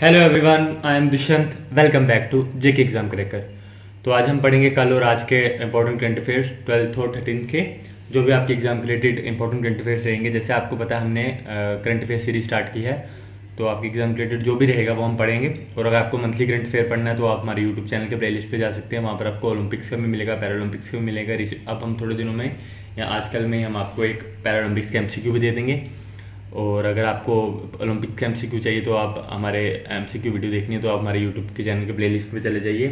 Hello everyone, I am Dushyant. Welcome back to JK exam cracker. तो आज हम पढ़ेंगे कल और आज के इंपॉर्टेंट करंट अफेयर्स 12th और 13th के, जो भी आपके exam related important current affairs रहेंगे। जैसे आपको पता है हमने करंट अफेयर सीरीज स्टार्ट की है, तो आपके एग्जाम रिलेटेड जो भी रहेगा वो हम पढ़ेंगे। और अगर आपको मंथली करंट अफेयर पढ़ना है तो आप हमारे यूट्यूब चैनल के प्लेलिस्ट पे जा सकते हैं। वहाँ पर आपको ओलंपिक्स का भी मिलेगा, पैरालंपिक्स का भी मिलेगा। अब हम थोड़े दिनों में या आजकल में हम आपको एक पैरालंपिक्स का एमसीक्यू भी दे देंगे। और अगर आपको ओलंपिक का एमसीक्यू चाहिए तो आप हमारे एमसीक्यू वीडियो देखनी है तो आप हमारे यूट्यूब के चैनल के प्लेलिस्ट में चले जाइए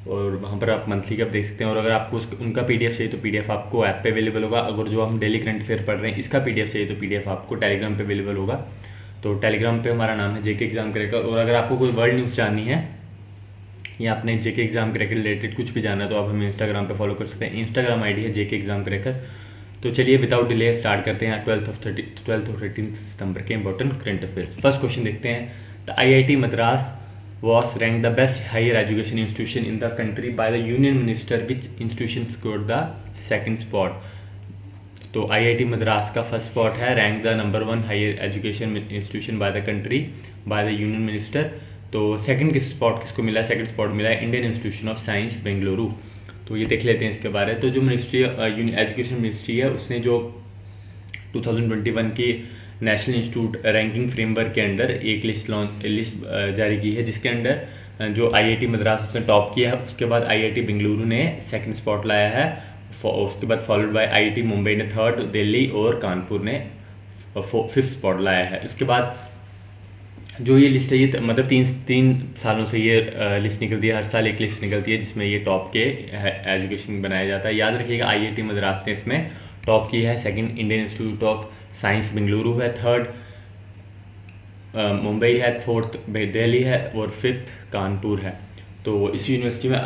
और वहाँ पर आप मंथली का देख सकते हैं। और अगर आपको उनका पीडीएफ चाहिए तो पीडीएफ आपको ऐप पे अवेलेबल होगा। अगर जो हम डेली करंट अफेयर पढ़ रहे हैं इसका पीडीएफ चाहिए तो पीडीएफ आपको टेलीग्राम पे अवेलेबल होगा। तो टेलीग्राम पे हमारा नाम है जेके एग्जाम क्रैकर। और अगर आपको कोई वर्ल्ड न्यूज़ जाननी है या अपने जेके एग्जाम क्रैकर रिलेटेड कुछ भी जानना है तो आप हमें इंस्टाग्राम पे फॉलो कर सकते हैं। इंस्टाग्राम आईडी है जेके एग्जाम क्रैकर। तो चलिए विदाउट डिले स्टार्ट करते हैं 12th और 13th सितंबर के important current affairs. First question देखते हैं। The IIT Madras was ranked the best higher education institution in the country by the union minister. Which institution scored the second spot? तो IIT Madras का first spot है rank the number 1 higher education institution by the country by the union minister. तो second किस spot किसको मिला है? Second spot मिला है Indian institution of science Bengaluru. तो ये देख लेते हैं इसके बारे में। तो जो मिनिस्ट्री एजुकेशन मिनिस्ट्री है उसने जो 2021 की नेशनल इंस्टीट्यूट रैंकिंग फ्रेमवर्क के अंडर एक लिस्ट जारी की है, जिसके अंडर जो आईआईटी मद्रास ने टॉप किया है, उसके बाद आईआईटी बेंगलुरु ने सेकंड स्पॉट लाया है, उसके बाद फॉलोड बाय आईआईटी मुंबई ने थर्ड, दिल्ली और कानपुर ने फिफ्थ स्पॉट लाया है। उसके बाद जो ये लिस्ट है ये मतलब तीन सालों से ये लिस्ट निकलती है, हर साल एक लिस्ट निकलती है जिसमें ये टॉप के एजुकेशन बनाया जाता है। याद रखिएगा आईआईटी मद्रास ने इसमें टॉप की है, second Indian institute of science Bengaluru है, थर्ड मुंबई है, फोर्थ दिल्ली है और फिफ्थ कानपुर है। तो इस यूनिवर्सिटी में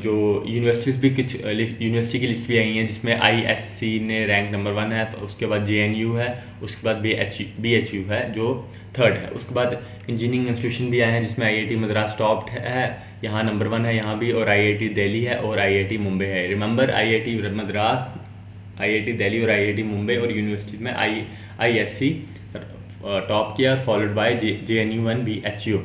जो यूनिवर्सिटीज़ भी कुछ यूनिवर्सिटी की लिस्ट भी आई हैं जिसमें आईएससी ने रैंक नंबर 1 है, उसके बाद जेएनयू है, उसके बाद बीएचयू है जो थर्ड है। उसके बाद इंजीनियरिंग इंस्टीट्यूशन भी आए हैं जिसमें आईआईटी मद्रास टॉप है, यहाँ नंबर 1 है यहाँ भी, और आईआईटी दिल्ली है और आईआईटी मुंबई है। Remember IIT Madras, IIT Delhi और आईआईटी मुंबई और यूनिवर्सिटी में आईएससी टॉप किया, followed by JNU and BHU.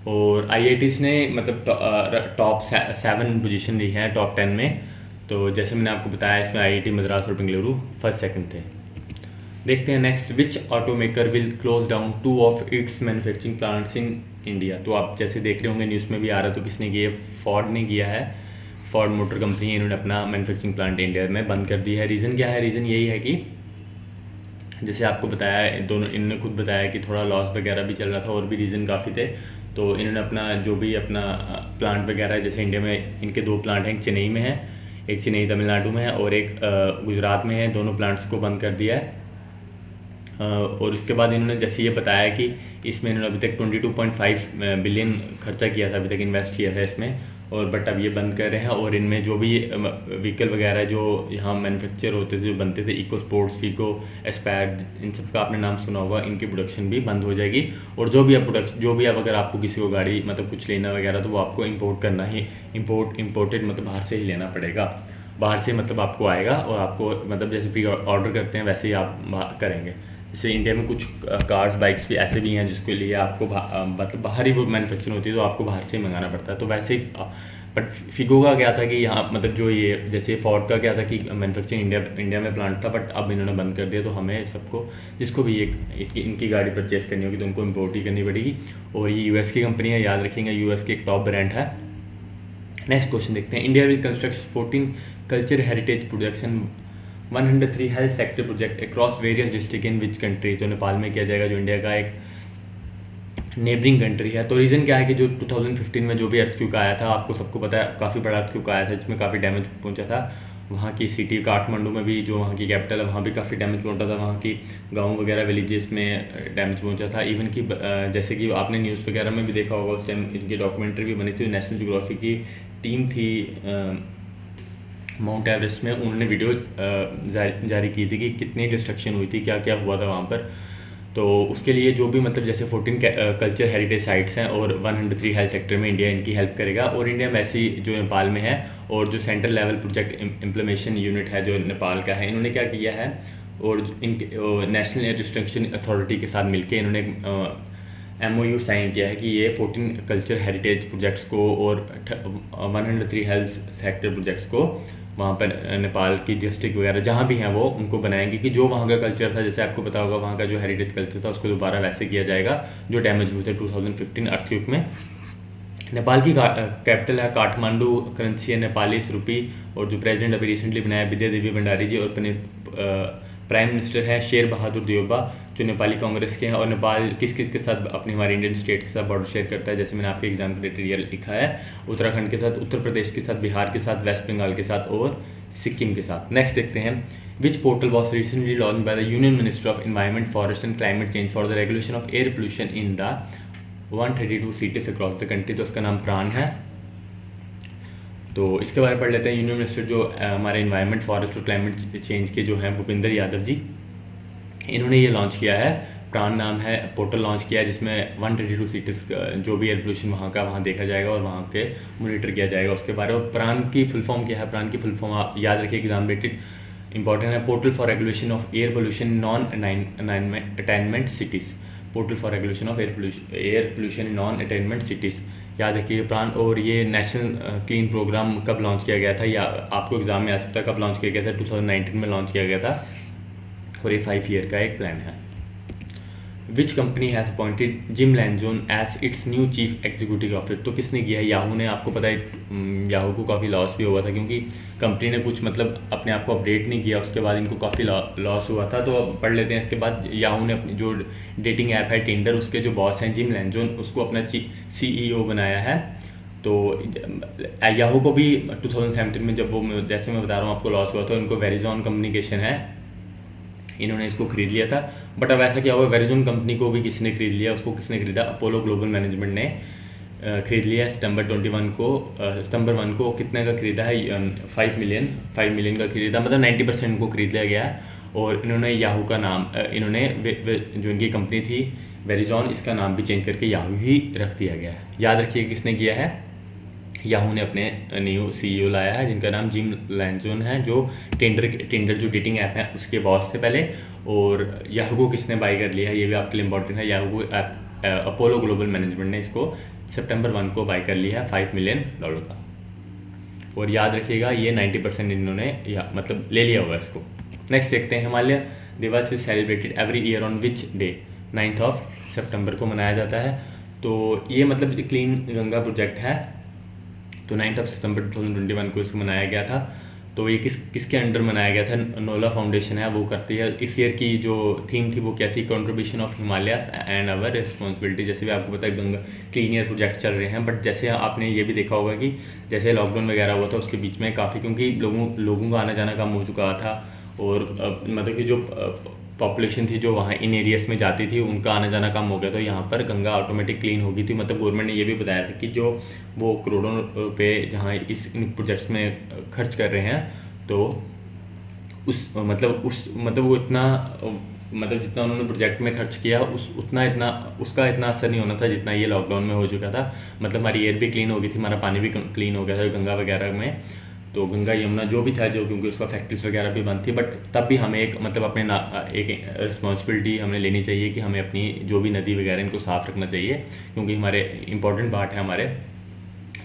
और आईआईटीज़ ने मतलब टॉप 7 पोजीशन ली है टॉप 10 में। तो जैसे मैंने आपको बताया इसमें आईआईटी मद्रास और बेंगलुरु फर्स्ट सेकंड थे। देखते हैं next. Which automaker will close down 2 of its manufacturing plants in India. तो आप जैसे देख रहे होंगे न्यूज़ में भी आ रहा, तो किसने किया? फोर्ड ने किया है। फोर्ड मोटर कंपनी, इन्होंने अपना मैन्युफैक्चरिंग प्लांट इंडिया में बंद कर दिया है। रीज़न क्या है? रीज़न यही है कि जैसे आपको बताया, दोनों इन्होंने खुद बताया कि थोड़ा लॉस वगैरह भी चल रहा था और भी रीज़न काफ़ी थे। तो इन्होंने अपना जो भी अपना प्लांट वगैरह है, जैसे इंडिया में इनके 2 प्लांट हैं, एक चेन्नई में है, एक चेन्नई तमिलनाडु में है और एक गुजरात में है, दोनों प्लांट्स को बंद कर दिया है। और उसके बाद इन्होंने जैसे ये बताया कि इसमें इन्होंने अभी तक 22.5 बिलियन खर्चा किया था, अभी तक इन्वेस्ट किया था इसमें, और बट अब ये बंद कर रहे हैं। और इनमें जो भी व्हीकल वगैरह जो यहाँ मैन्युफैक्चर होते थे, जो बनते थे, इको स्पोर्ट्स, फीको, एस्पायर, इन सब का आपने नाम सुना होगा, इनकी प्रोडक्शन भी बंद हो जाएगी। और जो भी अब अगर आपको किसी को गाड़ी मतलब कुछ लेना वगैरह तो वो आपको इम्पोर्ट करना ही, इम्पोर्टेड मतलब बाहर से ही लेना पड़ेगा। बाहर से मतलब आपको आएगा और आपको मतलब जैसे प्री ऑर्डर करते हैं वैसे ही आप करेंगे। जैसे इंडिया में कुछ कार्स बाइक्स भी ऐसे भी हैं जिसके लिए आपको मतलब बाहर ही वो मैन्युफैक्चरिंग होती है, तो आपको बाहर से ही मंगाना पड़ता है। तो वैसे ही बट फिगो का क्या था कि यहाँ मतलब जो ये जैसे फोर्ड का क्या था कि मैन्युफैक्चरिंग इंडिया में प्लांट था, बट अब इन्होंने बंद कर दिया। तो हमें सबको जिसको भी इनकी गाड़ी परचेस करनी होगी तो उनको इम्पोर्ट ही करनी पड़ेगी। और ये यूएस की कंपनी है, याद रखेंगे, यूएस की एक टॉप ब्रांड है। नेक्स्ट क्वेश्चन देखते हैं। India will construct 14 culture heritage projection 103 health sector project across various district in which country. तो नेपाल में किया जाएगा, जो इंडिया का एक नेबरिंग कंट्री है। तो रीज़न क्या है कि जो 2015 में जो भी अर्थक्वेक आया था, आपको सबको पता है, काफ़ी बड़ा अर्थक्वेक आया था जिसमें काफ़ी डैमेज पहुंचा था। वहाँ की सिटी काठमांडू में भी, जो वहाँ की कैपिटल है, वहाँ भी काफ़ी डैमेज पहुंचा था। वहाँ की गाँव वगैरह विलेजेस में डैमेज पहुंचा था। इवन कि जैसे कि आपने न्यूज़ वगैरह में भी देखा होगा, उस टाइम इनकी डॉक्यूमेंट्री भी बनी थी। नेशनल जियोग्राफी की टीम थी माउंट एवरेस्ट में, उन्होंने वीडियो जारी की थी कि कितनी डिस्ट्रक्शन हुई थी, क्या क्या हुआ था वहाँ पर। तो उसके लिए जो भी मतलब जैसे 14 कल्चर हेरिटेज साइट्स हैं और 103 हेल्थ सेक्टर में इंडिया इनकी हेल्प करेगा। और इंडिया में ऐसी जो नेपाल में है, और जो central level project implementation unit है जो नेपाल का है, इन्होंने क्या किया है, और इनके नेशनल एयर रिस्ट्रिक्शन अथॉरिटी के साथ मिलके इन्होंने MOU साइन किया है कि ये 14 कल्चर हेरिटेज प्रोजेक्ट्स को और 103 हेल्थ सेक्टर प्रोजेक्ट्स को वहाँ पर नेपाल की डिस्ट्रिक्ट वगैरह जहाँ भी हैं वो उनको बनाएंगे कि जो वहाँ का कल्चर था, जैसे आपको पता होगा वहाँ का जो हेरिटेज कल्चर था उसको दोबारा वैसे किया जाएगा जो डैमेज हुए थे 2015 अर्थक्वेक में। नेपाल की कैपिटल है काठमांडू, करेंसी है नेपालीस रुपी, और जो प्रेसिडेंट अभी रिसेंटली बनाया विद्या देवी भंडारी जी, और प्राइम मिनिस्टर है शेर बहादुर देउबा जो नेपाली कांग्रेस के हैं। और नेपाल किस किस के साथ अपनी हमारी इंडियन स्टेट के साथ बॉर्डर शेयर करता है, जैसे मैंने आपके एग्जाम के लिए लिखा है, उत्तराखंड के साथ, उत्तर प्रदेश के साथ, बिहार के साथ, वेस्ट बंगाल के साथ और सिक्किम के साथ। नेक्स्ट देखते हैं, which portal was recently launch by the union minister of environment, forest and climate change for the regulation of air pollution in the 132 cities across the country. तो उसका नाम प्राण है। तो इसके बारे में पढ़ लेते हैं। यूनियन मिनिस्टर जो हमारे एनवायरनमेंट, फॉरेस्ट और क्लाइमेट चेंज के जो हैं भूपेंद्र यादव जी, इन्होंने ये लॉन्च किया है, प्राण नाम है, पोर्टल लॉन्च किया है जिसमें 132 सिटीज़ जो भी एयर पोल्यूशन वहाँ का वहाँ देखा जाएगा और वहाँ के मॉनिटर किया जाएगा उसके बारे में। प्राण की फुल फॉर्म क्या है? प्राण की फुल फॉर्म आप याद रखिए, एग्जाम रिलेटेड इंपॉर्टेंट है, portal for regulation of air pollution non attainment cities, portal for regulation of air pollution in non attainment cities, याद रखिए प्राण। और ये नेशनल क्लीन प्रोग्राम कब लॉन्च किया गया था, या आपको एग्जाम में आ सकता है कब लॉन्च किया गया था? 2019 में लॉन्च किया गया था, और ये 5 ईयर का एक प्लान है। Which company has appointed Jim Lanzone as its new chief executive officer? तो किसने किया है? याहू ने। आपको पता है याहू को काफ़ी लॉस भी हुआ था क्योंकि कंपनी ने कुछ मतलब अपने आप को अपडेट नहीं किया, उसके बाद इनको काफ़ी लॉस हुआ था। तो अब पढ़ लेते हैं। इसके बाद याहू ने अपनी जो डेटिंग ऐप है टिंडर, उसके जो बॉस हैं जिम लैंजोन, उसको अपना CEO बनाया है। तो याहू को भी 2017 में जब वो, जैसे मैं बता रहा हूँ आपको, लॉस हुआ था, उनको वेरिजॉन कम्युनिकेशन है, इन्होंने इसको खरीद लिया था। बट अब ऐसा क्या हुआ, वेरिजॉन कंपनी को भी किसने खरीद लिया? उसको किसने खरीदा? अपोलो ग्लोबल मैनेजमेंट ने खरीद लिया सितंबर 1 को। कितने का खरीदा है? 5 मिलियन का खरीदा, मतलब 90% को खरीद लिया गया है। और इन्होंने याहू का नाम, इन्होंने जो इनकी कंपनी थी वेरिजॉन, इसका नाम भी चेंज करके याहू ही रख दिया गया है। याद रखिए किसने किया है? याहू ने अपने न्यू CEO लाया है जिनका नाम जिम लैंजोन है, जो टिंडर जो डेटिंग ऐप है उसके बॉस थे पहले। और याहू को किसने बाई कर लिया है, ये भी आपके लिए इंपॉर्टेंट है। याहू को अपोलो ग्लोबल मैनेजमेंट ने इसको सितंबर 1 को बाई कर लिया है $5 मिलियन का। और याद रखिएगा ये 90% इन्होंने मतलब ले लिया हुआ है इसको। नेक्स्ट देखते हैं, हिमालय दिवस is celebrated every year on which day? 9 सितंबर को मनाया जाता है। तो ये मतलब क्लीन गंगा प्रोजेक्ट है, तो 9 सितंबर 2021 को इसको मनाया गया था। तो ये किसके अंडर मनाया गया था? नोला फाउंडेशन है वो करती है। इस ईयर की जो थीम थी वो क्या थी? Contribution of Himalayas and our responsibility. जैसे भी आपको पता है गंगा क्लीन ईयर प्रोजेक्ट चल रहे हैं, बट जैसे आपने ये भी देखा होगा कि जैसे लॉकडाउन वगैरह हुआ था उसके बीच में काफ़ी, क्योंकि लोगों का आना जाना कम हो चुका था, और मतलब कि जो पॉपुलेशन थी जो वहाँ इन एरियाज़ में जाती थी उनका आना जाना कम हो गया, तो यहाँ पर गंगा ऑटोमेटिक क्लीन हो गई थी। मतलब गवर्नमेंट ने ये भी बताया था कि जो वो करोड़ों रुपए जहाँ इन प्रोजेक्ट्स में खर्च कर रहे हैं, तो मतलब वो इतना मतलब जितना उन्होंने प्रोजेक्ट में खर्च किया उसका इतना असर नहीं होना था जितना ये लॉकडाउन में हो चुका था। मतलब हमारी एयर भी क्लीन हो गई थी, हमारा पानी भी क्लीन हो गया था गंगा वगैरह में। तो गंगा यमुना जो भी था, जो क्योंकि उसका फैक्ट्रीज वगैरह भी बंद थी, बट तब भी हमें एक मतलब अपने एक रिस्पॉन्सिबिलिटी हमें लेनी चाहिए कि हमें अपनी जो भी नदी वगैरह इनको साफ़ रखना चाहिए, क्योंकि हमारे इंपॉर्टेंट पार्ट है हमारे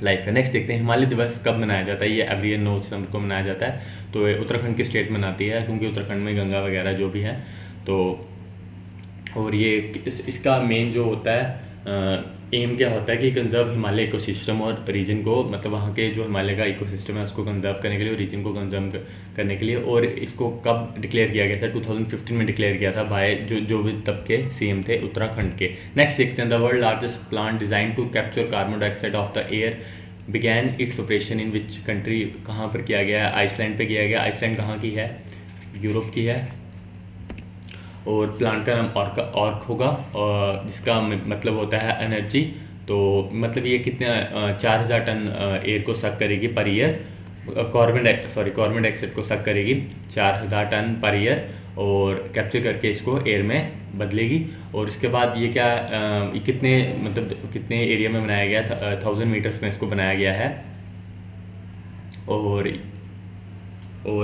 लाइफ का। नेक्स्ट देखते हैं, हिमालय दिवस कब मनाया जाता है? ये एवरी ईयर 9 सितंबर को मनाया जाता है। तो उत्तराखंड की स्टेट मनाती है क्योंकि उत्तराखंड में गंगा वगैरह जो भी है। तो और ये इसका मेन जो होता है एम क्या होता है कि कंजर्व हिमालय इकोसिस्टम और रीजन को, मतलब वहाँ के जो हिमालय का इकोसिस्टम है उसको कंजर्व करने के लिए और रीजन को कंजर्व करने के लिए। और इसको कब डिक्लेयर किया गया था? 2015 में डिक्लेयर किया था बाय जो भी तब के CM थे उत्तराखंड के। नेक्स्ट देखते हैं, the world largest plant design to capture carbon dioxide of the air began its operation in which country? कहाँ पर किया गया है? आइसलैंड पे किया गया। आइसलैंड कहाँ की है? यूरोप की है। और प्लांट का नाम ऑर्क होगा, और जिसका मतलब होता है एनर्जी। तो मतलब ये कितने 4000 टन एयर को सक करेगी पर ईयर, कार्बन डाइऑक्साइड को सक करेगी 4000 टन पर ईयर, और कैप्चर करके इसको एयर में बदलेगी। और इसके बाद ये क्या कितने मतलब कितने एरिया में बनाया गया था? 1000 मीटर्स में इसको बनाया गया है। और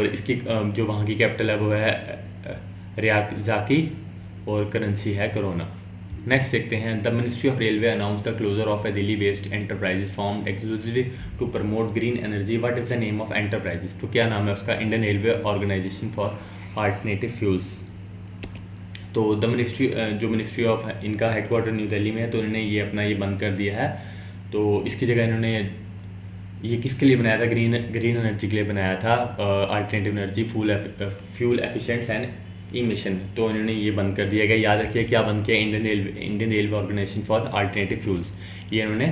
इसकी जो वहाँ की कैपिटल है वो है रियाजाकी और करेंसी है कोरोना। नेक्स्ट देखते हैं, the ministry of railway announce the closure of a Delhi based enterprises formed exclusively to promote green energy. What is the name of enterprises? तो क्या नाम है उसका? Indian railway organisation for alternative fuels. तो the ministry जो ministry of इनका headquarter new Delhi में है, तो इन्होंने ये अपना ये बंद कर दिया है। तो इसकी जगह इन्होंने ये किसके लिए बनाया था? ग्रीन एनर्जी के लिए बनाया था, alternative energy, fuel efficients and emission. तो इन्होंने ये बंद कर दिया गया। याद रखिए क्या बंद किया? Indian railway organisation for alternative fuels, ये इन्होंने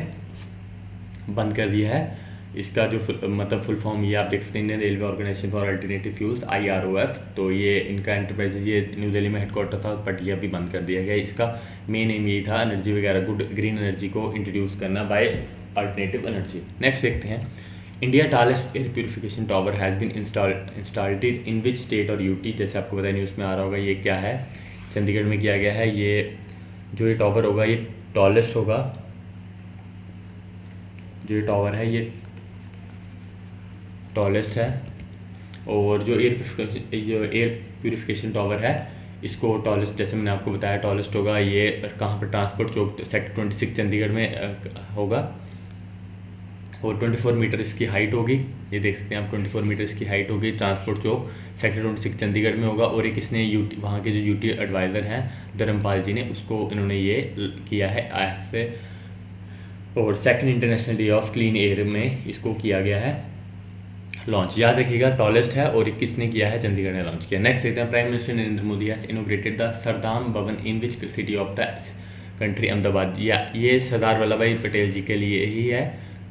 बंद कर दिया है। इसका जो मतलब फुल फॉर्म ये आप देख सकते हैं, Indian railway organisation for alternative fuels, IROF। तो ये इनका एंटरप्राइजेज ये न्यू दिल्ली में हेडक्वार्टर था, बट ये अभी बंद कर दिया गया। इसका मेन एम यही था एनर्जी वगैरह गुड ग्रीन एनर्जी को इंट्रोड्यूस करना बाय अल्टरनेटिव एनर्जी। नेक्स्ट देखते हैं, India tallest air purification tower has been installed in which state और यूटी? जैसे आपको पता है न्यूज़ में आ रहा होगा, ये क्या है? चंडीगढ़ में किया गया है। ये जो ये टावर होगा ये टॉलेस्ट होगा। जो ये टावर है ये टॉलेस्ट है, और जो एयर प्योरीफिकेशन टावर है इसको टॉलेस्ट, जैसे मैंने आपको बताया टॉलेस्ट होगा। ये कहाँ पर? ट्रांसपोर्ट चौक सेक्टर 26 चंडीगढ़ में होगा, और 24 मीटर इसकी हाइट होगी। ये देख सकते हैं आप, 24 मीटर इसकी हाइट होगी। ट्रांसपोर्ट चौक सेक्टर 26 चंडीगढ़ में होगा। और एक इसने वहाँ के जो यूटी एडवाइज़र हैं धर्मपाल जी ने, उसको इन्होंने ये किया है आज से, और second international day of clean air में इसको किया गया है लॉन्च। याद रखिएगा टॉलेस्ट है, और किसने किया है? चंडीगढ़ ने लॉन्च किया। नेक्स्ट देखते हैं, prime minister Narendra Modi has inaugurated the Sardar Bhavan in which city of the country? Ahmedabad. या ये सरदार वल्लभ भाई पटेल जी के लिए ही है,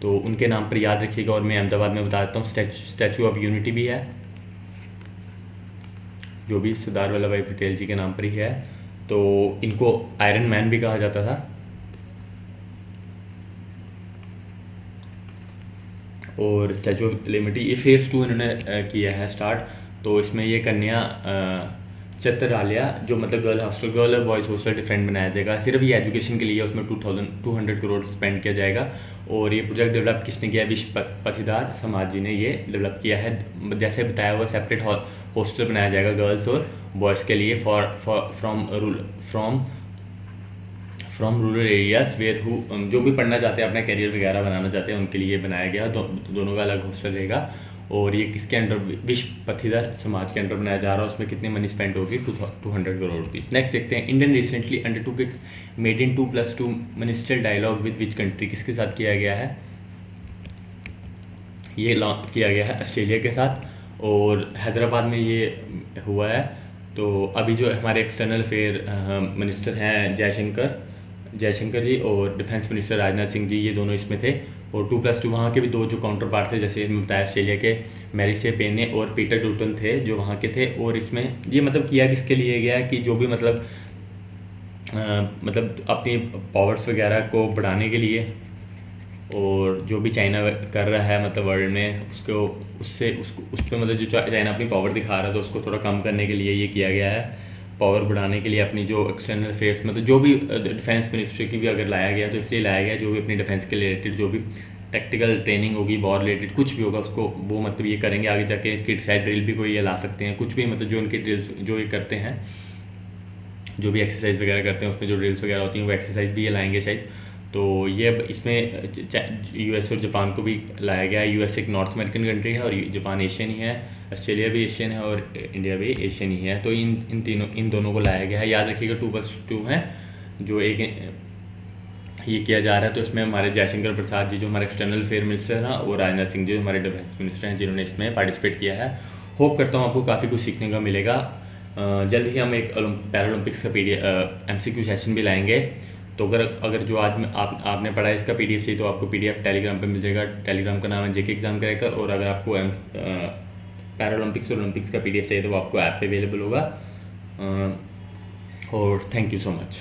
तो उनके नाम पर याद रखिएगा। और मैं अहमदाबाद में बता देता हूँ, स्टैचू ऑफ यूनिटी भी है, जो भी सरदार वल्लभ भाई पटेल जी के नाम पर ही है। तो इनको आयरन मैन भी कहा जाता था। और स्टैचू ऑफ लिबर्टी ये फेज़ 2 इन्होंने किया है स्टार्ट। तो इसमें ये कन्या चित्रालया, जो मतलब गर्ल और बॉयज़ हॉस्टल डिफरेंट बनाया जाएगा। सिर्फ ये एजुकेशन के लिए, उसमें 200 करोड़ स्पेंड किया जाएगा। और ये प्रोजेक्ट डेवलप किसने किया? विश्व पथिदार समाज जी ने ये डेवलप किया है। जैसे बताया हुआ सेपरेट हॉस्टल बनाया जाएगा गर्ल्स और बॉयज़ के लिए फ्रॉम रूरल एरियाज़ वेयर जो भी पढ़ना चाहते हैं, अपना करियर वगैरह बनाना चाहते हैं, उनके लिए बनाया गया। दोनों का अलग हॉस्टल रहेगा। और ये किसके अंडर? विश्व पथिदार समाज के अंडर बनाया जा रहा है। उसमें कितनी मनी स्पेंड होगी? 200 करोड़ रुपीज़। नेक्स्ट देखते हैं, Indian recently undertook its made in 2+2 ministerial dialogue with which country? किसके साथ किया गया है? ये लॉन्च किया गया है ऑस्ट्रेलिया के साथ, और हैदराबाद में ये हुआ है। तो अभी जो हमारे एक्सटर्नल अफेयर मिनिस्टर हैं जयशंकर जी, और डिफेंस मिनिस्टर राजनाथ सिंह जी, ये दोनों इसमें थे। और 2+2 वहाँ के भी दो जो काउंटर पार्ट थे, जैसे मैं बताया ऑस्ट्रेलिया के मैरिसे पेने और पीटर डूटन थे जो वहाँ के थे। और इसमें ये मतलब किया किसके लिए गया कि जो भी मतलब अपनी पावर्स वगैरह को बढ़ाने के लिए, और जो भी चाइना कर रहा है मतलब वर्ल्ड में, उस पर मतलब जो चाइना अपनी पावर दिखा रहा है, तो उसको थोड़ा कम करने के लिए ये किया गया है। पावर बढ़ाने के लिए अपनी जो एक्सटर्नल अफेयर्स मतलब जो भी डिफेंस मिनिस्ट्री की भी अगर लाया गया तो इसलिए लाया गया, जो भी अपनी डिफेंस के रिलेटेड जो भी टैक्टिकल ट्रेनिंग होगी, वॉर रिलेटेड कुछ भी होगा, उसको वो मतलब ये करेंगे। आगे जाके इसकी शायद ड्रिल भी कोई ये ला सकते हैं, कुछ भी मतलब जो उनकी ड्रिल्स जो ये करते हैं, जो भी एक्सरसाइज वगैरह करते हैं, उसमें जो ड्रिल्स वगैरह होती हैं वो एक्सरसाइज भी ये लाएंगे शायद। तो ये अब इसमें US और जापान को भी लाया गया है। US एक नॉर्थ अमेरिकन कंट्री है और जापान एशियन ही है, ऑस्ट्रेलिया भी एशियन है और इंडिया भी एशियन ही है। तो इन दोनों को लाया गया है। याद रखिएगा 2+2 है जो एक ये किया जा रहा है। तो इसमें हमारे जयशंकर प्रसाद जी जो हमारे एक्सटर्नल अफेयर मिनिस्टर हैं, और राजनाथ सिंह जी जो हमारे डिफेंस मिनिस्टर हैं, जिन्होंने इसमें पार्टिसिपेट किया है। होप करता हूँ आपको काफ़ी कुछ सीखने का मिलेगा। जल्द ही हम एक पैरालंपिक्स का MCQ सेशन भी लाएंगे। तो अगर जो आज आपने पढ़ा है इसका PDF चाहिए तो आपको PDF टेलीग्राम पे मिल जाएगा। टेलीग्राम का नाम है JK एग्जाम क्रैकर। और अगर आपको पैरालंपिक्स और ओलंपिक्स का PDF चाहिए तो वो आपको ऐप पे अवेलेबल होगा। और थैंक यू सो मच।